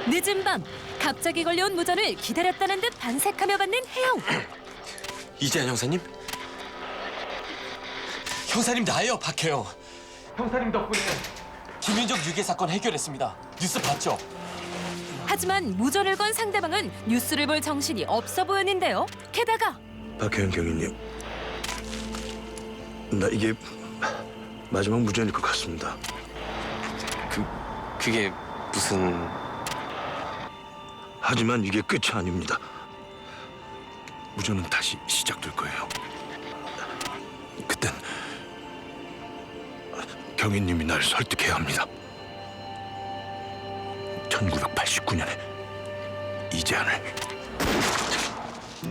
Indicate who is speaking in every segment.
Speaker 1: 늦은 밤 갑자기 걸려온 무전을 기다렸다는 듯 반색하며 받는 혜영.
Speaker 2: 이재한 형사님? 형사님 나예요, 박혜영. 형사님 덕분에 김윤정 유괴 사건 해결했습니다. 뉴스 봤죠?
Speaker 1: 하지만 무전을 건 상대방은 뉴스를 볼 정신이 없어 보였는데요. 게다가
Speaker 3: 박혜영 경위님, 나 이게 마지막 무전일 것 같습니다.
Speaker 2: 그게 무슨...
Speaker 3: 하지만 이게 끝이 아닙니다. 무전은 다시 시작될 거예요. 그땐 경위님이 날 설득해야 합니다. 1989년에 이재한을.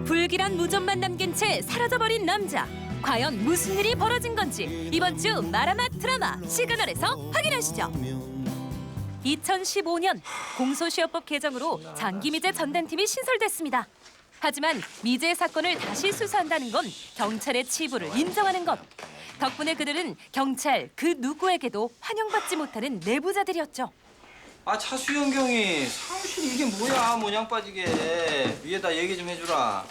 Speaker 1: 불길한 무전만 남긴 채 사라져버린 남자. 과연 무슨 일이 벌어진 건지 이번 주 마라맛 드라마 시그널에서 확인하시죠. 2015년 공소시효법 개정으로 장기미제 전담팀이 신설됐습니다. 하지만 미제 사건을 다시 수사한다는 건 경찰의 치부를 인정하는 것. 덕분에 그들은 경찰 그 누구에게도 환영받지 못하는 내부자들이었죠.
Speaker 4: 아 차수영 경이 사무실 이게 뭐야 모양 빠지게 위에다 얘기 좀 해주라.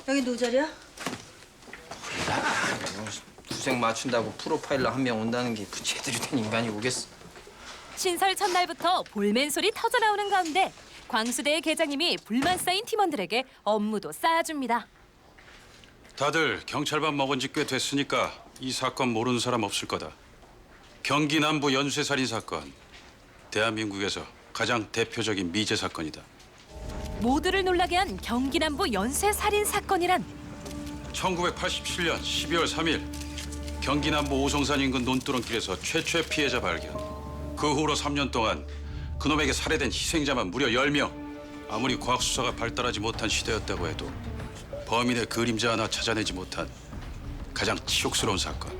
Speaker 5: 여기 누구 자리야?
Speaker 4: 구색 맞춘다고 프로파일러 한 명 온다는 게 제대로 된 인간이 오겠어.
Speaker 1: 신설 첫날부터 볼멘 소리 터져나오는 가운데 광수대의 계장님이 불만 쌓인 팀원들에게 업무도 쌓아줍니다.
Speaker 6: 다들 경찰밥 먹은 지 꽤 됐으니까 이 사건 모르는 사람 없을 거다. 경기 남부 연쇄살인 사건. 대한민국에서 가장 대표적인 미제 사건이다.
Speaker 1: 모두를 놀라게 한 경기 남부 연쇄 살인 사건이란
Speaker 6: 1987년 12월 3일 경기 남부 오송산 인근 논두렁길에서 최초의 피해자 발견. 그 후로 3년 동안 그놈에게 살해된 희생자만 무려 10명. 아무리 과학 수사가 발달하지 못한 시대였다고 해도 범인의 그림자 하나 찾아내지 못한 가장 치욕스러운 사건.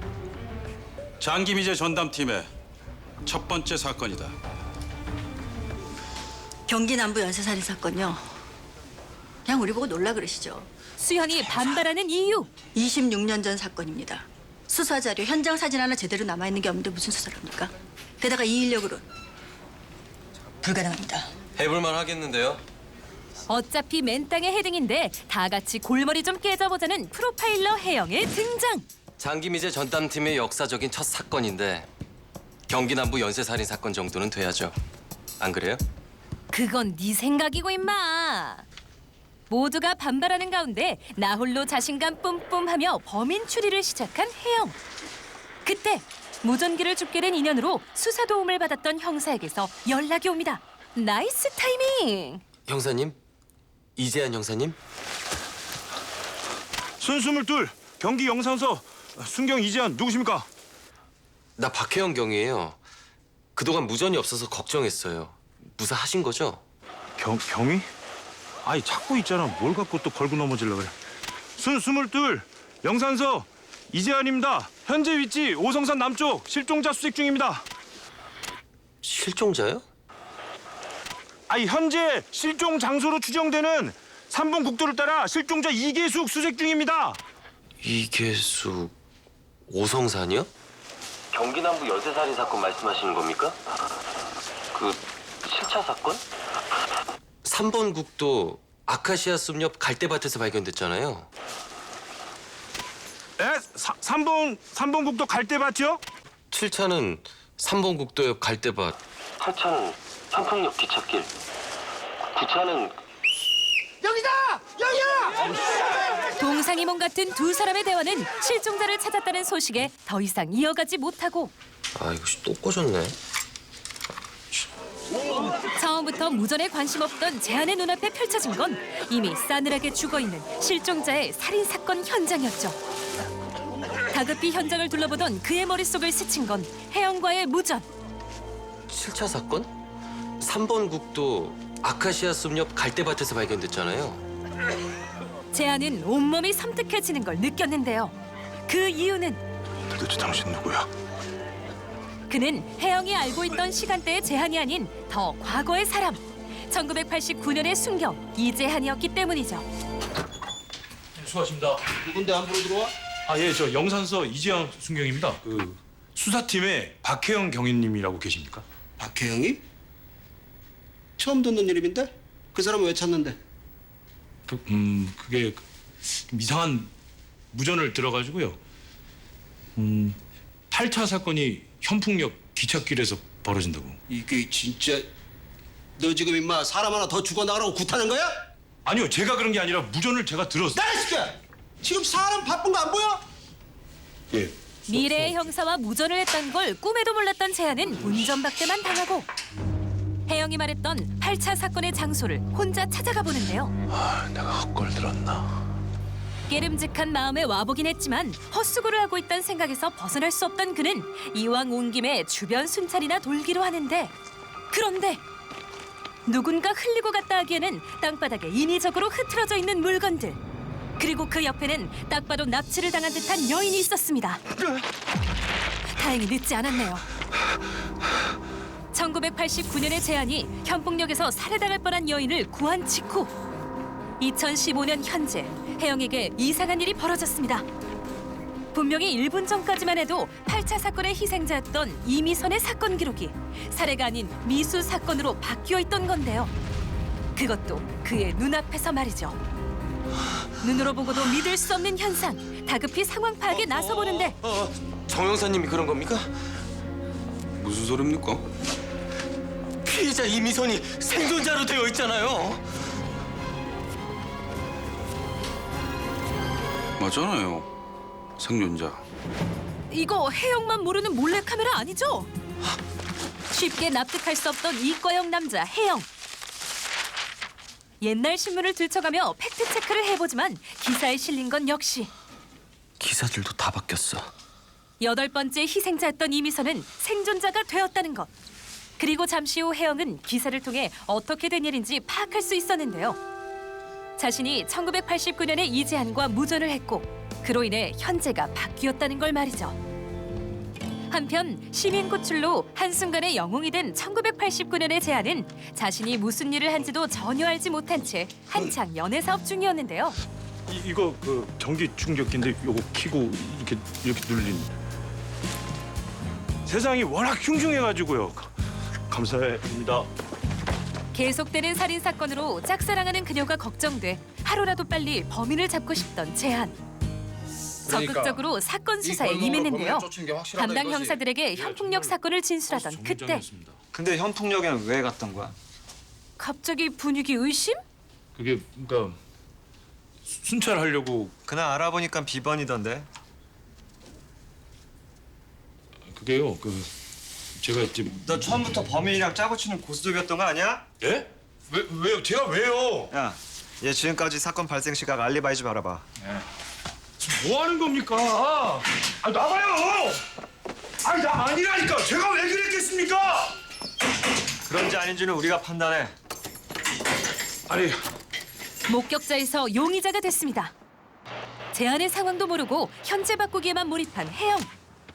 Speaker 6: 장기미제 전담팀의 첫 번째 사건이다.
Speaker 5: 경기 남부 연쇄살인 사건요. 그냥 우리 보고 놀라 그러시죠.
Speaker 1: 수현이 반발하는 이유.
Speaker 5: 26년 전 사건입니다. 수사 자료, 현장 사진 하나 제대로 남아있는 게 없는데 무슨 수사를 합니까? 게다가 이 인력으로는 불가능합니다.
Speaker 2: 해볼만 하겠는데요?
Speaker 1: 어차피 맨땅의 헤딩인데 다 같이 골머리 좀 깨져보자는 프로파일러 혜영의 등장.
Speaker 2: 장기미제 전담팀의 역사적인 첫 사건인데 경기 남부 연쇄살인 사건 정도는 돼야죠. 안 그래요?
Speaker 1: 그건 네 생각이고 임마. 모두가 반발하는 가운데 나 홀로 자신감 뿜뿜하며 범인 추리를 시작한 혜영. 그때 무전기를 줍게 된 인연으로 수사 도움을 받았던 형사에게서 연락이 옵니다. 나이스 타이밍.
Speaker 2: 형사님? 이재한 형사님?
Speaker 3: 순22 경기 영산서 순경 이재한 누구십니까?
Speaker 2: 나 박혜영 경이에요. 그동안 무전이 없어서 걱정했어요. 무사하신 거죠?
Speaker 3: 경위? 아이 찾고 있잖아. 뭘 갖고 또 걸고 넘어지려 그래. 순22 영산서 이재한입니다. 현재 위치 오성산 남쪽 실종자 수색 중입니다.
Speaker 2: 실종자요?
Speaker 3: 아이 현재 실종 장소로 추정되는 3번 국도를 따라 실종자 이계숙 수색 중입니다.
Speaker 2: 이계숙... 오성산이요? 경기 남부 연쇄살인 사건 말씀하시는 겁니까? 그 7차 사건? 3번 국도 아카시아 숲 옆 갈대밭에서 발견됐잖아요.
Speaker 3: 에? 3번 국도 갈대밭이요?
Speaker 2: 7차는 3번 국도 옆 갈대밭. 8차는 평풍역 기찻길. 9차는
Speaker 1: 동상이몽 같은 두 사람의 대화는 실종자를 찾았다는 소식에 더 이상 이어가지 못하고
Speaker 2: 아 이거 또 꺼졌네.
Speaker 1: 처음부터 무전에 관심 없던 재한의 눈앞에 펼쳐진 건 이미 싸늘하게 죽어있는 실종자의 살인사건 현장이었죠. 다급히 현장을 둘러보던 그의 머릿속을 스친 건 혜영과의 무전.
Speaker 2: 7차 사건? 3번 국도 아카시아 숲 옆 갈대밭에서 발견됐잖아요.
Speaker 1: 재한은 온몸이 섬뜩해지는 걸 느꼈는데요. 그 이유는
Speaker 3: 도대체 당신 누구야?
Speaker 1: 그는 혜영이 알고 있던 시간대의 재한이 아닌 더 과거의 사람. 1989년의 순경 이재한이었기 때문이죠.
Speaker 7: 수고하십니다.
Speaker 4: 누군데 함부로 들어와?
Speaker 7: 예, 저 영산서 이재영 순경입니다. 그 수사팀에 박혜영 경위님이라고 계십니까?
Speaker 4: 박혜영이?
Speaker 8: 처음 듣는 이름인데? 그 사람은 왜 찾는데?
Speaker 3: 그게 좀 이상한 무전을 들어가지고요. 8차 사건이 현풍역 기찻길에서 벌어진다고.
Speaker 8: 이게 진짜 너 지금 임마 사람 하나 더 죽어나가라고 굿하는 거야?
Speaker 3: 아니요, 제가 그런 게 아니라 무전을 제가 들었어요.
Speaker 8: 나이 새끼야! 지금 사람 바쁜 거 안 보여?
Speaker 3: 예.
Speaker 1: 미래의 형사와 무전을 했던 걸 꿈에도 몰랐던 재한은 운전박대만 당하고 혜영이 말했던 8차 사건의 장소를 혼자 찾아가 보는데요.
Speaker 2: 내가 헛걸 들었나?
Speaker 1: 깨름직한 마음에 와보긴 했지만 헛수고를 하고 있다는 생각에서 벗어날 수 없던 그는 이왕 온 김에 주변 순찰이나 돌기로 하는데 그런데 누군가 흘리고 갔다 하기에는 땅바닥에 인위적으로 흐트러져 있는 물건들 그리고 그 옆에는 딱 봐도 납치를 당한 듯한 여인이 있었습니다. 다행히 늦지 않았네요. 1989년의 재한이 현풍역에서 살해당할 뻔한 여인을 구한 직후 2015년 현재 혜영에게 이상한 일이 벌어졌습니다. 분명히 1분 전까지만 해도 8차 사건의 희생자였던 이미선의 사건 기록이 살해가 아닌 미수 사건으로 바뀌어 있던 건데요. 그것도 그의 눈앞에서 말이죠. 눈으로 보고도 믿을 수 없는 현상. 다급히 상황 파악에 나서보는데
Speaker 2: 정 형사님이 그런 겁니까?
Speaker 6: 무슨 소리입니까?
Speaker 2: 피해자 이미선이 생존자로 되어 있잖아요.
Speaker 6: 맞잖아요. 생존자.
Speaker 1: 이거 혜영만 모르는 몰래카메라 아니죠? 쉽게 납득할 수 없던 이과형 남자 혜영. 옛날 신문을 들춰가며 팩트체크를 해보지만 기사에 실린 건 역시
Speaker 2: 기사들도 다 바뀌었어.
Speaker 1: 8번째 희생자였던 이미선은 생존자가 되었다는 것. 그리고 잠시 후 혜영은 기사를 통해 어떻게 된 일인지 파악할 수 있었는데요. 자신이 1989년에 이재한과 무전을 했고 그로 인해 현재가 바뀌었다는 걸 말이죠. 한편 시민 구출로 한순간에 영웅이 된 1989년의 재한은 자신이 무슨 일을 한지도 전혀 알지 못한 채 한창 연애 사업 중이었는데요.
Speaker 3: 이거 그 전기 충격기인데 요거 키고 이렇게 눌린. 세상이 워낙 흉흉해가지고요. 감사합니다.
Speaker 1: 계속되는 살인 사건으로 짝사랑하는 그녀가 걱정돼 하루라도 빨리 범인을 잡고 싶던 재한. 적극적으로 사건 수사에 임했는데요. 담당 형사들에게 현풍역 사건을 진술하던 그때
Speaker 3: 정류장이었습니다.
Speaker 4: 근데 현풍역에는 왜 갔던 거야?
Speaker 1: 갑자기 분위기 의심?
Speaker 3: 그게 그러니까 순찰하려고.
Speaker 9: 그날 알아보니까 비번이던데.
Speaker 3: 그게요. 그 제가 지금.
Speaker 9: 너 처음부터 범인이랑 짜고 치는 고스톱이었던 거 아니야?
Speaker 3: 예? 왜요? 제가 왜요?
Speaker 9: 야, 얘 지금까지 사건 발생 시각 알리바이 좀 알아봐.
Speaker 3: 뭐 하는 겁니까? 나가요! 나 아니라니까! 제가 왜 그랬겠습니까?
Speaker 9: 그런지 아닌지는 우리가 판단해.
Speaker 3: 아니,
Speaker 1: 목격자에서 용의자가 됐습니다. 재한의 상황도 모르고 현재 바꾸기에만 몰입한 혜영.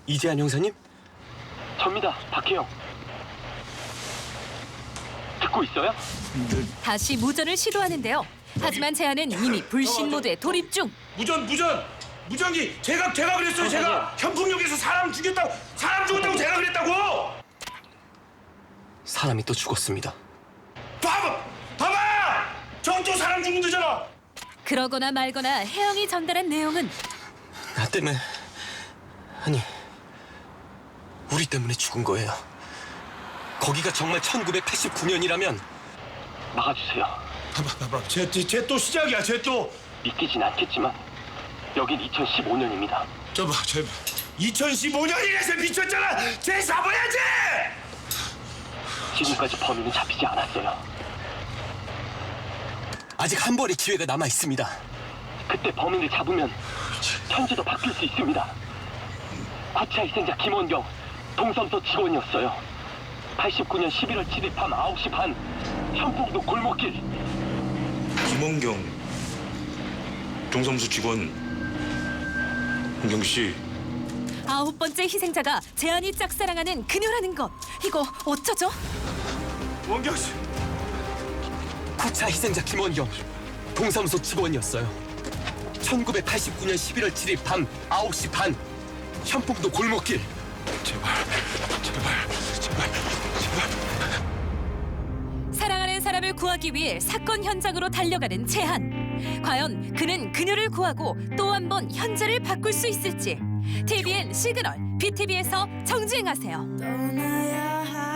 Speaker 2: 이재한 형사님?
Speaker 10: 접니다, 박혜영. 듣고 있어요?
Speaker 1: 다시 무전을 시도하는데요. 하지만 재한은 이미 불신 모드에 돌입 중.
Speaker 3: 무전기 제가 그랬어요. 제가 현풍역에서 사람 죽였다고 제가 그랬다고.
Speaker 2: 사람이 또 죽었습니다.
Speaker 3: 봐봐! 저또 사람 죽는 데잖아.
Speaker 1: 그러거나 말거나 혜영이 전달한 내용은
Speaker 2: 나 때문에 아니 우리 때문에 죽은 거예요. 거기가 정말 1989년이라면
Speaker 10: 막아주세요.
Speaker 3: 봐봐. 쟤 또 시작이야. 쟤 또.
Speaker 10: 믿기진 않겠지만 여긴 2015년입니다.
Speaker 3: 저 2015년이라서 미쳤잖아. 쟤 잡아야지.
Speaker 10: 지금까지 범인은 잡히지 않았어요.
Speaker 2: 아직 한 번의 기회가 남아 있습니다.
Speaker 10: 그때 범인을 잡으면 현재도 바뀔 수 있습니다. 9차 희생자 김원경, 동섬서 직원이었어요. 89년 11월 7일 밤 9시 반, 현풍도 골목길.
Speaker 3: 김원경 동섬수 직원 홍경 씨.
Speaker 1: 9번째 희생자가 재한이 짝사랑하는 그녀라는 것. 이거 어쩌죠?
Speaker 3: 원경 씨.
Speaker 2: 9차 희생자 김원경 동사무소 직원이었어요. 1989년 11월 7일 밤 9시 반 현풍도 골목길.
Speaker 3: 제발.
Speaker 1: 사랑하는 사람을 구하기 위해 사건 현장으로 달려가는 재한. 과연 그는 그녀를 구하고 또 한 번 현재를 바꿀 수 있을지. TVN 시그널, BTV에서 정주행하세요.
Speaker 11: 떠나야 할